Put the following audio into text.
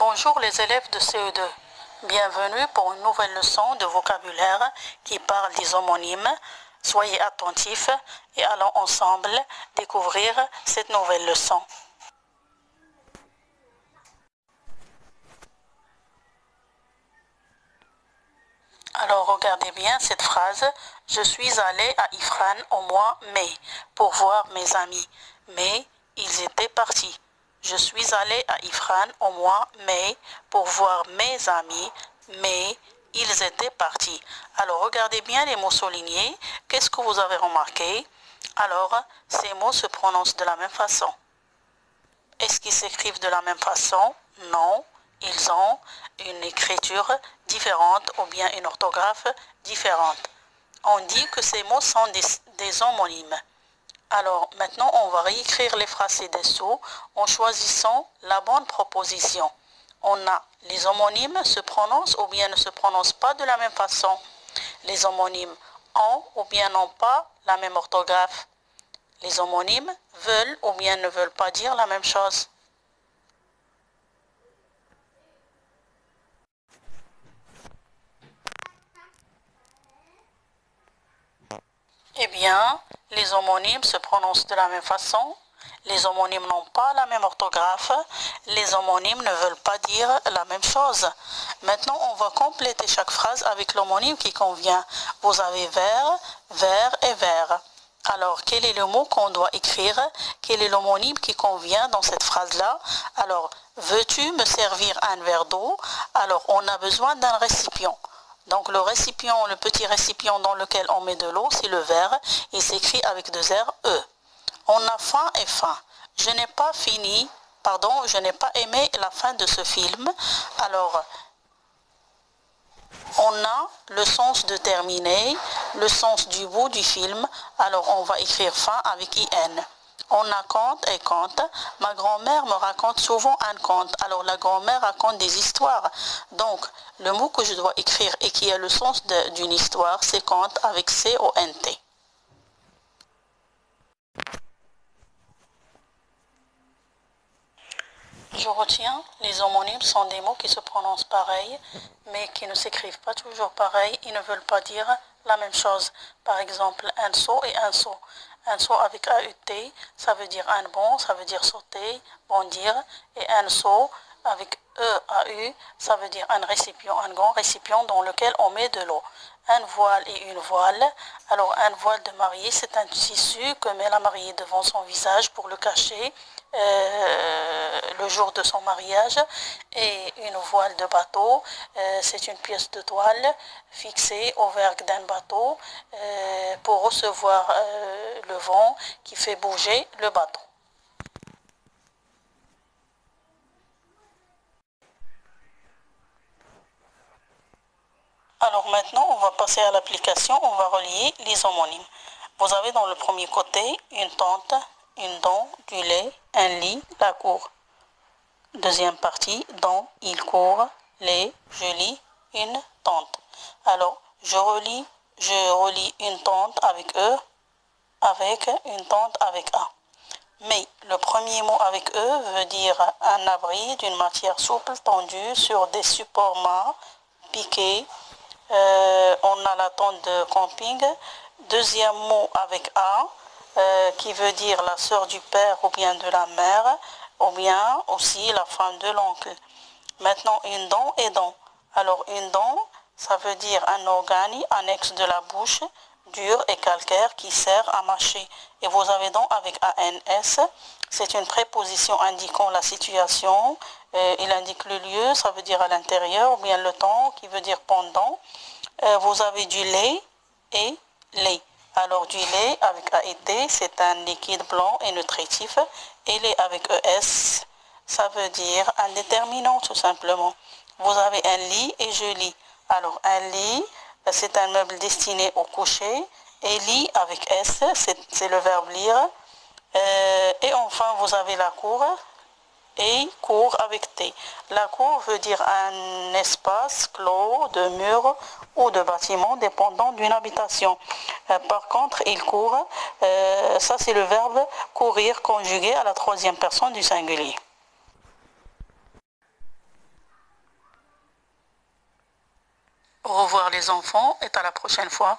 Bonjour les élèves de CE2. Bienvenue pour une nouvelle leçon de vocabulaire qui parle des homonymes. Soyez attentifs et allons ensemble découvrir cette nouvelle leçon. Alors regardez bien cette phrase. Je suis allé à Ifrane au mois mai pour voir mes amis, mais ils étaient partis. Je suis allé à Ifrane au mois mai pour voir mes amis, mais ils étaient partis. Alors regardez bien les mots soulignés. Qu'est-ce que vous avez remarqué? Alors ces mots se prononcent de la même façon. Est-ce qu'ils s'écrivent de la même façon? Non. Ils ont une écriture différente ou bien une orthographe différente. On dit que ces mots sont des homonymes. Alors maintenant, on va réécrire les phrases ci-dessous en choisissant la bonne proposition. On a les homonymes se prononcent ou bien ne se prononcent pas de la même façon. Les homonymes ont ou bien n'ont pas la même orthographe. Les homonymes veulent ou bien ne veulent pas dire la même chose. Eh bien, les homonymes se prononcent de la même façon. Les homonymes n'ont pas la même orthographe. Les homonymes ne veulent pas dire la même chose. Maintenant, on va compléter chaque phrase avec l'homonyme qui convient. Vous avez vert, vert et vert. Alors, quel est le mot qu'on doit écrire? Quel est l'homonyme qui convient dans cette phrase-là? Alors, veux-tu me servir un verre d'eau? Alors, on a besoin d'un récipient. Donc le récipient, le petit récipient dans lequel on met de l'eau, c'est le verre. Il s'écrit avec deux R, E. On a faim et faim. Je n'ai pas fini, pardon, je n'ai pas aimé la fin de ce film. Alors, on a le sens de terminer, le sens du bout du film. Alors on va écrire fin avec IN. On a conte et conte. Ma grand-mère me raconte souvent un conte. Alors la grand-mère raconte des histoires. Donc le mot que je dois écrire et qui a le sens d'une histoire, c'est conte avec C-O-N-T. Je retiens, les homonymes sont des mots qui se prononcent pareil, mais qui ne s'écrivent pas toujours pareil. Ils ne veulent pas dire la même chose. Par exemple, un seau et un seau. Un seau avec A-U-T, ça veut dire un bond, ça veut dire sauter, bondir. Et un seau avec E-A-U, ça veut dire un récipient, un grand récipient dans lequel on met de l'eau. Un voile et une voile. Alors un voile de mariée, c'est un tissu que met la mariée devant son visage pour le cacher le jour de son mariage. Et une voile de bateau, c'est une pièce de toile fixée au vergue d'un bateau pour recevoir le vent qui fait bouger le bateau. Alors maintenant, on va passer à l'application, on va relier les homonymes. Vous avez dans le premier côté une tente, une dent, du lait, un lit, la cour. Deuxième partie, dent, il court, lait, je lis, une tente. Alors, je relie une tente avec E, avec une tente avec A. Mais le premier mot avec E veut dire un abri d'une matière souple tendue sur des supports mat, piqués. On a la tente de camping. Deuxième mot avec A, qui veut dire la sœur du père ou bien de la mère, ou bien aussi la femme de l'oncle. Maintenant, une dent et dent. Alors, une dent, ça veut dire un organe annexe de la bouche, dur et calcaire qui sert à mâcher. Et vous avez dent avec ANS, c'est une préposition indiquant la situation. Il indique le lieu, ça veut dire à l'intérieur, ou bien le temps, qui veut dire pendant. Vous avez du lait et lait. Alors du lait avec AET, c'est un liquide blanc et nutritif. Et lait avec ES, ça veut dire un déterminant tout simplement. Vous avez un lit et je lis. Alors un lit, c'est un meuble destiné au coucher. Et lit avec S, c'est le verbe lire. Et enfin, vous avez la cour et cour avec T. La cour veut dire un espace clos de murs ou de bâtiments dépendant d'une habitation. Par contre, il court, ça c'est le verbe courir conjugué à la troisième personne du singulier. Au revoir les enfants et à la prochaine fois.